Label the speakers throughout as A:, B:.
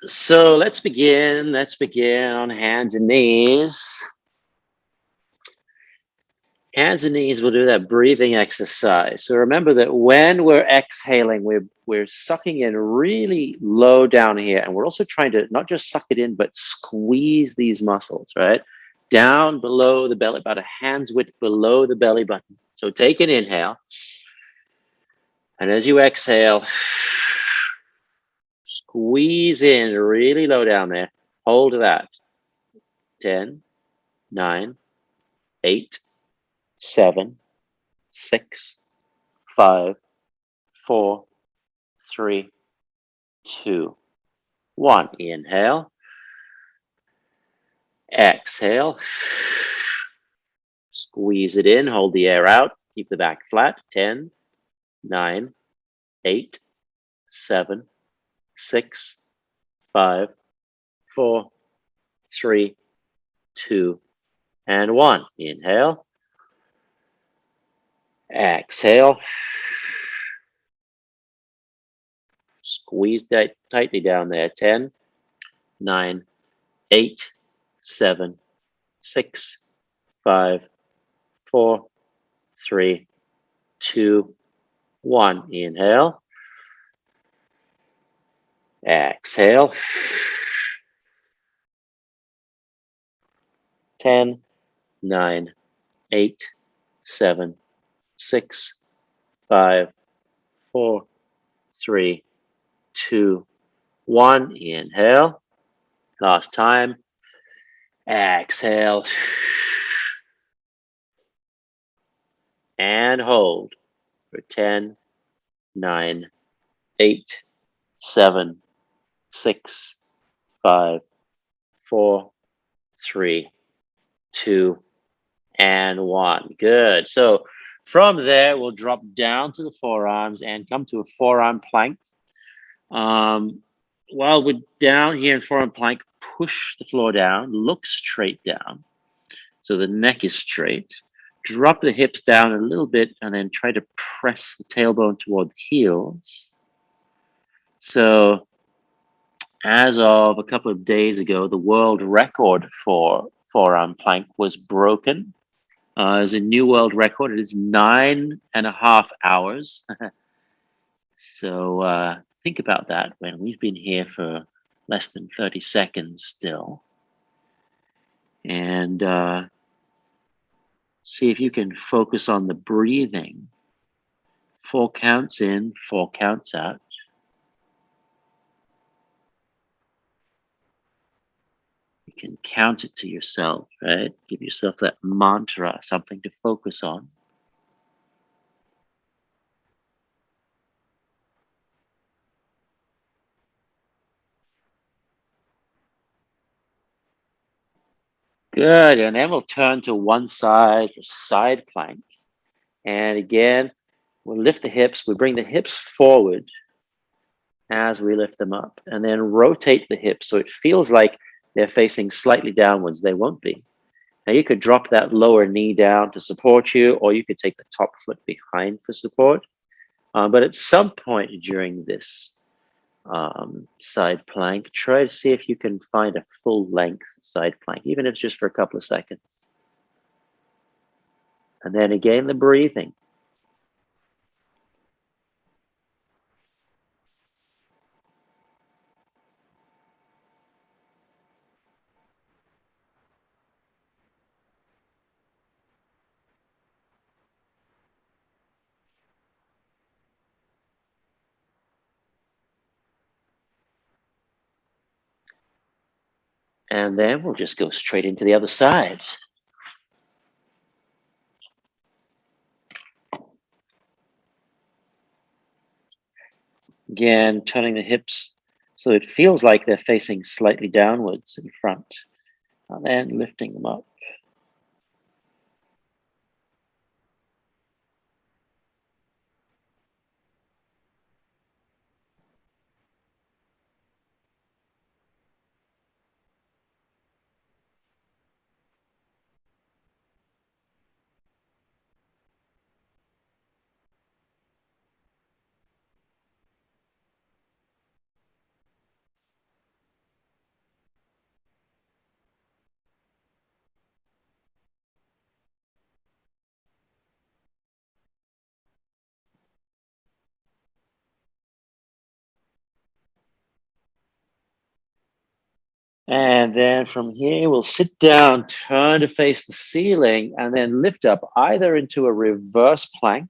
A: So let's begin. Let's begin on hands and knees. Hands and knees, we'll do that breathing exercise. So remember that when we're exhaling, we're sucking in really low down here. And we're also trying to not just suck it in, but squeeze these muscles, right? Down below the belly, about a hand's width below the belly button. So take an inhale. And as you exhale, squeeze in really low down there. Hold that. 10, 9, 8, 7, 6, 5, 4, 3, 2, 1. Inhale. Exhale. Squeeze it in. Hold the air out. Keep the back flat. 10, 9, 8, 7, 6, 5, 4, 3, 2, and 1. Inhale. Exhale. Squeeze that tightly down there. 10, 9, 8, 7, 6, 5, 4, 3, 2, 1. Inhale. Exhale. 10, 9, 8, 7, 6, 5, 4, 3, 2, 1. Inhale. Last time. Exhale. And hold for 10, 9, 8, 7, 6, 5, 4, 3, 2, and 1. Good. So from there, we'll drop down to the forearms and come to a forearm plank. While we're down here in forearm plank, push the floor down, look straight down. So the neck is straight. Drop the hips down a little bit and then try to press the tailbone toward the heels. So as of a couple of days ago, the world record for forearm plank was broken. There's a new world record. It is 9.5 hours. So think about that when we've been here for less than 30 seconds still. And see if you can focus on the breathing. 4 counts in, 4 counts out. You can count it to yourself, right? Give yourself that mantra, something to focus on. Good. And then we'll turn to one side for side plank. And again, we'll lift the hips. We bring the hips forward as we lift them up, and then rotate the hips so it feels like they're facing slightly downwards. They won't be. Now you could drop that lower knee down to support you, or you could take the top foot behind for support. But at some point during this side plank, try to see if you can find a full length side plank, even if it's just for a couple of seconds. And then again, the breathing. And then we'll just go straight into the other side. Again, turning the hips so it feels like they're facing slightly downwards in front, and then lifting them up. And then from here, we'll sit down, turn to face the ceiling, and then lift up either into a reverse plank,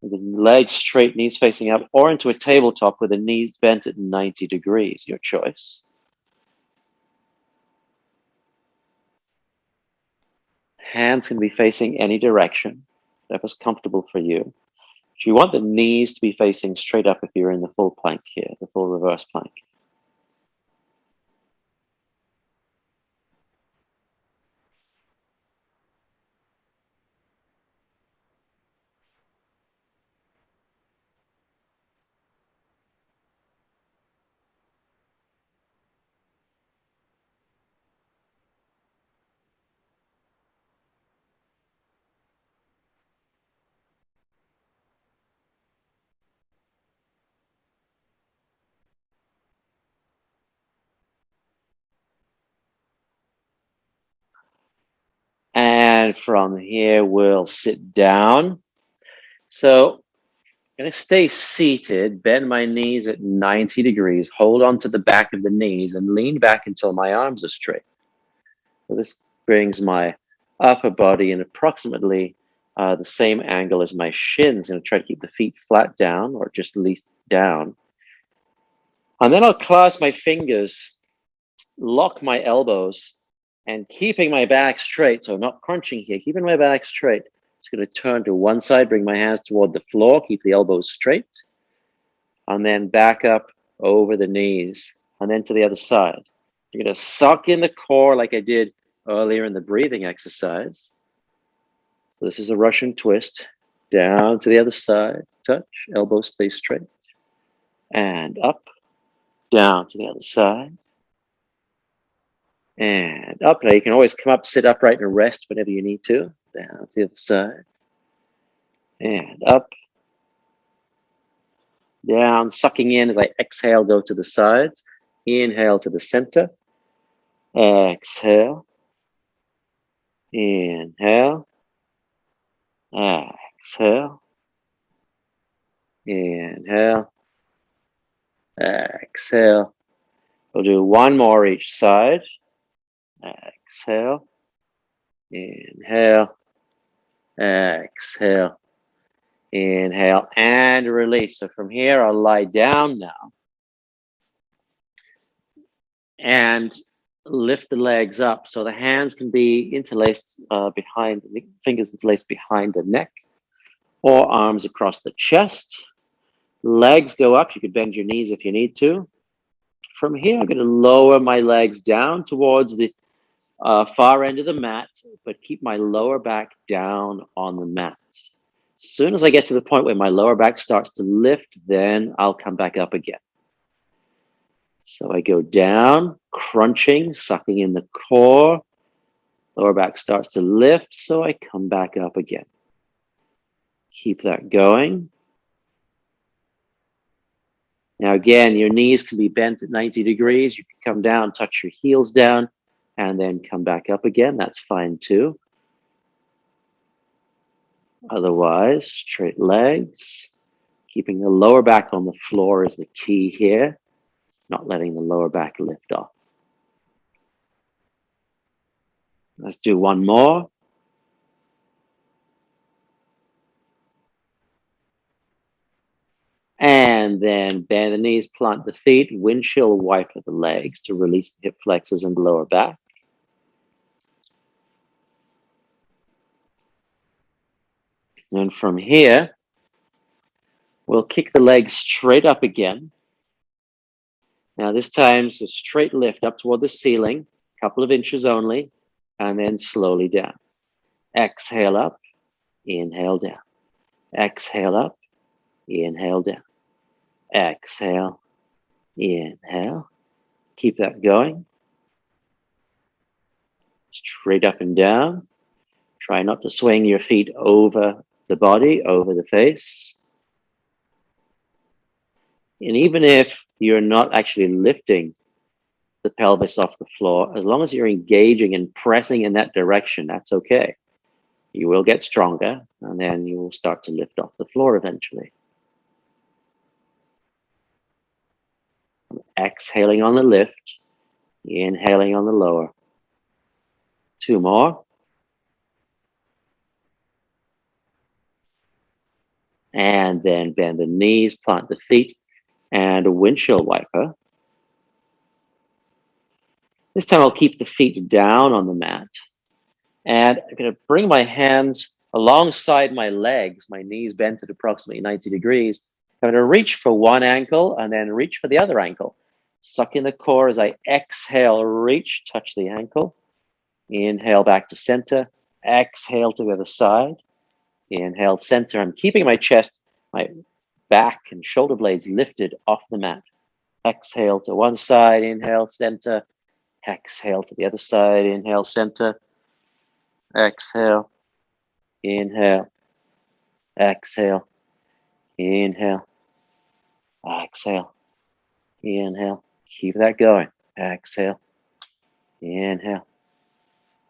A: with the legs straight, knees facing up, or into a tabletop with the knees bent at 90 degrees, your choice. Hands can be facing any direction, whatever's comfortable for you. If you want the knees to be facing straight up if you're in the full plank here, the full reverse plank. And from here, we'll sit down. So I'm going to stay seated, bend my knees at 90 degrees, hold on to the back of the knees, and lean back until my arms are straight. So this brings my upper body in approximately the same angle as my shins. I'm going to try to keep the feet flat down or just least down. And then I'll clasp my fingers, lock my elbows, and keeping my back straight, so not crunching here, keeping my back straight. Just going to turn to one side, bring my hands toward the floor, keep the elbows straight, and then back up over the knees, and then to the other side. You're going to suck in the core like I did earlier in the breathing exercise. So this is a Russian twist. Down to the other side, touch, elbows stay straight, and up, down to the other side, and up. Now you can always come up, sit upright, and rest whenever you need to. Down to the other side, and up, down, sucking in as I exhale, go to the sides. Inhale to the center. Exhale. Inhale. Exhale. Inhale. Exhale. We'll do one more each side. Exhale. Inhale. Exhale. Inhale and release. So from here, I'll lie down now and lift the legs up. So the hands can be interlaced behind, the fingers interlaced behind the neck, or arms across the chest. Legs go up. You could bend your knees if you need to. From here, I'm going to lower my legs down towards the far end of the mat, but keep my lower back down on the mat. As soon as I get to the point where my lower back starts to lift, then I'll come back up again. So I go down, crunching, sucking in the core. Lower back starts to lift, so I come back up again. Keep that going. Now again, your knees can be bent at 90 degrees. You can come down, touch your heels down, and then come back up again. That's fine too. Otherwise, straight legs. Keeping the lower back on the floor is the key here, not letting the lower back lift off. Let's do one more. And then bend the knees, plant the feet, windshield wiper the legs to release the hip flexors and the lower back. And from here, we'll kick the legs straight up again. Now this time, it's a straight lift up toward the ceiling, a couple of inches only, and then slowly down. Exhale up, inhale down. Exhale up, inhale down. Exhale, inhale. Keep that going. Straight up and down. Try not to swing your feet over the body, over the face. And even if you're not actually lifting the pelvis off the floor, as long as you're engaging and pressing in that direction, that's okay. You will get stronger, and then you will start to lift off the floor eventually. Exhaling on the lift, Inhaling on the lower. 2 more. And then bend the knees, plant the feet, and a windshield wiper. This time I'll keep the feet down on the mat. And I'm going to bring my hands alongside my legs, my knees bent at approximately 90 degrees. I'm going to reach for one ankle and then reach for the other ankle. Suck in the core as I exhale, reach, touch the ankle. Inhale back to center. Exhale to the other side. Inhale, center. I'm keeping my chest, my back and shoulder blades lifted off the mat. Exhale to one side. Inhale, center. Exhale to the other side. Inhale, center. Exhale. Inhale. Exhale. Inhale. Exhale. Inhale. Keep that going. Exhale. Inhale.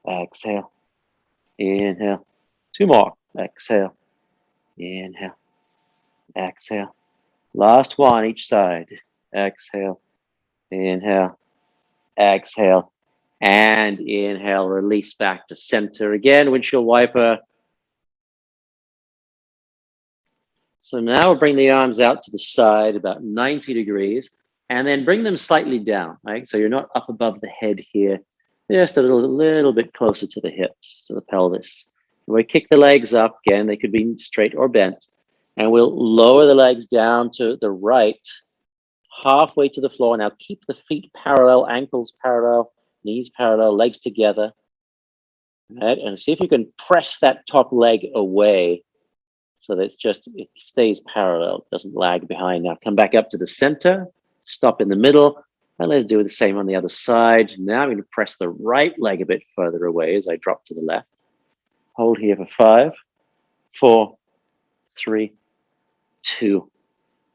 A: Exhale. Inhale. 2 more. Exhale. Inhale. Exhale. Last one each side. Exhale. Inhale. Exhale. And inhale. Release back to center again. Windshield wiper. So now we'll bring the arms out to the side about 90 degrees and then bring them slightly down, right? So you're not up above the head here, just a little bit closer to the hips, to the pelvis. We kick the legs up again. They could be straight or bent. And we'll lower the legs down to the right, halfway to the floor. Now keep the feet parallel, ankles parallel, knees parallel, legs together. Right? And see if you can press that top leg away so that it stays parallel, doesn't lag behind. Now come back up to the center, stop in the middle, and let's do the same on the other side. Now I'm going to press the right leg a bit further away as I drop to the left. Hold here for 5, 4, 3, 2,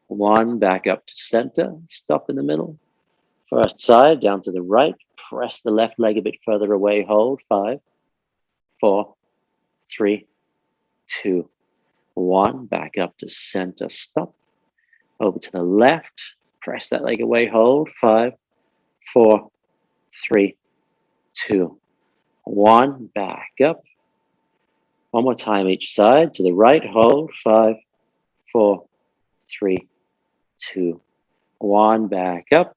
A: 1. Back up to center, stop in the middle. First side, down to the right, press the left leg a bit further away, hold. 5, 4, 3, 2, 1. Back up to center, stop. Over to the left, press that leg away, hold. 5, 4, 3, 2, 1. Back up. One more time each side. To the right, hold. 5, 4, 3, 2, 1. Back up.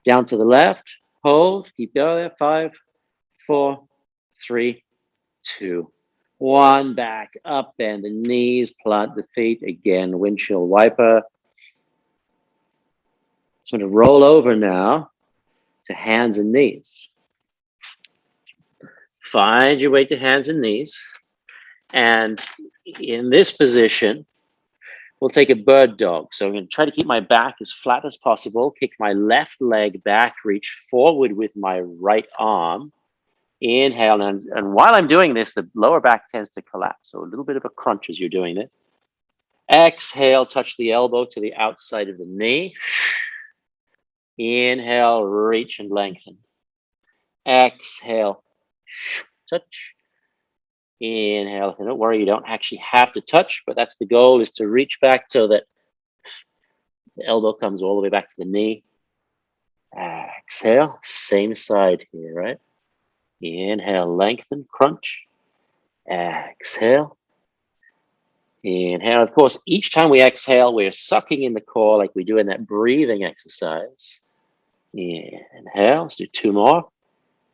A: Down to the left, hold. Keep going. 5, 4, 3, 2, 1. Back up. Bend the knees. Plant the feet. Again, windshield wiper. So I'm going to roll over now to hands and knees. Find your way to hands and knees. And in this position, we'll take a bird dog. So I'm going to try to keep my back as flat as possible, kick my left leg back, reach forward with my right arm. Inhale. And while I'm doing this, the lower back tends to collapse. So a little bit of a crunch as you're doing it. Exhale, touch the elbow to the outside of the knee. Inhale, reach and lengthen. Exhale, touch. Inhale. Don't worry, you don't actually have to touch, but that's the goal, is to reach back so that the elbow comes all the way back to the knee. Exhale, same side here, right? Inhale, lengthen, crunch. Exhale. Inhale. Of course, each time we exhale, we're sucking in the core like we do in that breathing exercise. Inhale. Let's do 2 more.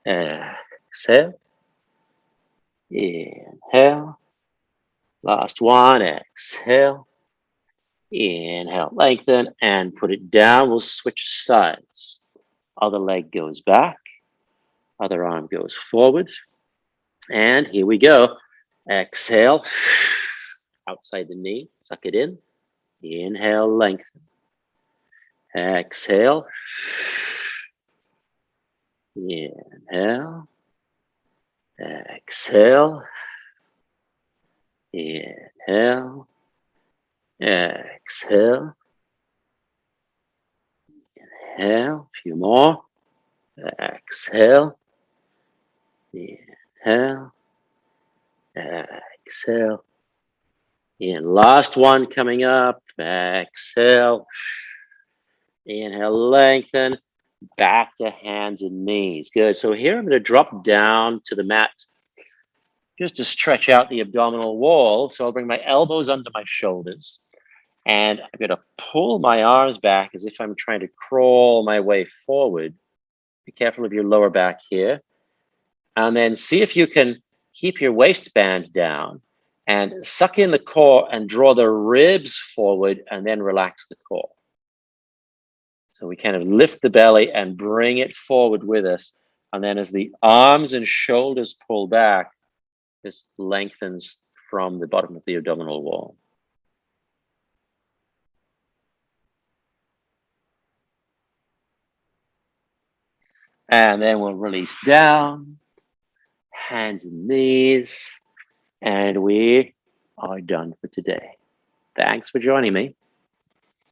A: Exhale. Inhale. Last one. Exhale. Inhale. Lengthen and put it down. We'll switch sides. Other leg goes back. Other arm goes forward. And here we go. Exhale. Outside the knee. Suck it in. Inhale. Lengthen. Exhale. Inhale. Exhale. Inhale. Exhale. Inhale. A few more. Exhale. Inhale. Exhale. And last one coming up. Exhale. Inhale, lengthen. back to hands and knees. Good. So here I'm going to drop down to the mat just to stretch out the abdominal wall. So I'll bring my elbows under my shoulders and I'm going to pull my arms back as if I'm trying to crawl my way forward. Be careful of your lower back here. And then see if you can keep your waistband down and suck in the core and draw the ribs forward and then relax the core. So we kind of lift the belly and bring it forward with us. And then as the arms and shoulders pull back, this lengthens from the bottom of the abdominal wall. And then we'll release down, hands and knees, and we are done for today. Thanks for joining me.